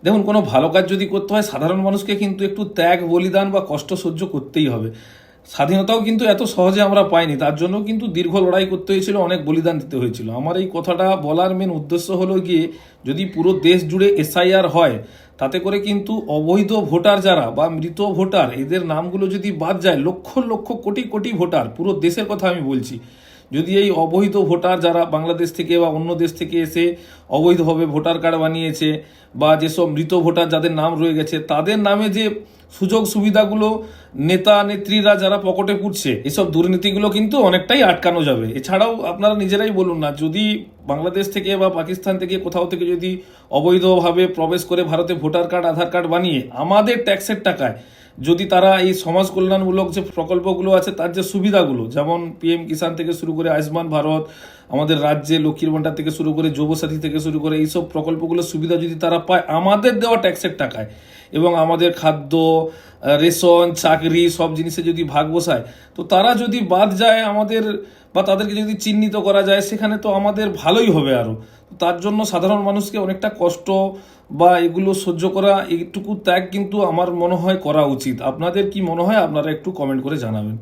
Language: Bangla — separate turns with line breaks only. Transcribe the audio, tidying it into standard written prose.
দেখুন, কোনো ভালো কাজ যদি করতে হয় সাধারণ মানুষকে কিন্তু একটু ত্যাগ, বলিদান বা কষ্ট সহ্য করতেই হবে। স্বাধীনতাও কিন্তু এত সহজে আমরা পাইনি, তার জন্য কিন্তু দীর্ঘ লড়াই করতে হয়েছিল, অনেক বলিদান দিতে হয়েছিল। আমার এই কথাটা বলার মেন উদ্দেশ্য হলো গিয়ে, যদি পুরো দেশ জুড়ে এসআইআর হয়, তাতে করে কিন্তু অবৈধ ভোটার যারা বা মৃত ভোটার, এদের নামগুলো যদি বাদ যায়, লক্ষ লক্ষ কোটি কোটি ভোটার, পুরো দেশের কথা আমি বলছি, যদি এই অবৈধ ভোটার যারা বাংলাদেশ থেকে বা অন্য দেশ থেকে এসে অবৈধভাবে ভোটার কার্ড বানিয়েছে, বা যেসব মৃত ভোটার যাদের নাম রয়ে গেছে, তাদের নামে যে সুযোগ সুবিধাগুলো নেতা নেত্রীরা যারা পকেটে পুড়ছে, এসব দুর্নীতিগুলো কিন্তু অনেকটাই আটকানো যাবে। এছাড়াও আপনারা নিজেরাই বলুন না, যদি বাংলাদেশ থেকে বা পাকিস্তান থেকে কোথাও থেকে যদি অবৈধভাবে প্রবেশ করে ভারতে ভোটার কার্ড, আধার কার্ড বানিয়ে আমাদের ট্যাক্সের টাকায় যদি তারা এই সমাজ কল্যাণমূলক যে প্রকল্পগুলো আছে তার যে সুবিধাগুলো, যেমন পিএম কিষাণ থেকে শুরু করে আয়ুষ্মান ভারত, আমাদের রাজ্যে লক্ষ্মীর ভাণ্ডার থেকে শুরু করে যুবসাথী থেকে শুরু করে এইসব প্রকল্পগুলোর সুবিধা যদি তারা পায় আমাদের দেওয়া ট্যাক্সের টাকায়, এবং আমাদের খাদ্য, রেশন, চাকরি সব জিনিসে যদি ভাগ বসায়, তো তারা যদি বাদ যায় আমাদের, বা তাদেরকে যদি চিহ্নিত করা যায়, সেখানে তো আমাদের ভালোই হবে আরো। তার জন্য সাধারণ মানুষকে অনেকটা কষ্ট বা এগুলো সহ্য করা, এইটুকু ত্যাগ কিন্তু আমার মনে হয় করা উচিত। আপনাদের কি মনে হয়? আপনারা একটু কমেন্ট করে জানাবেন।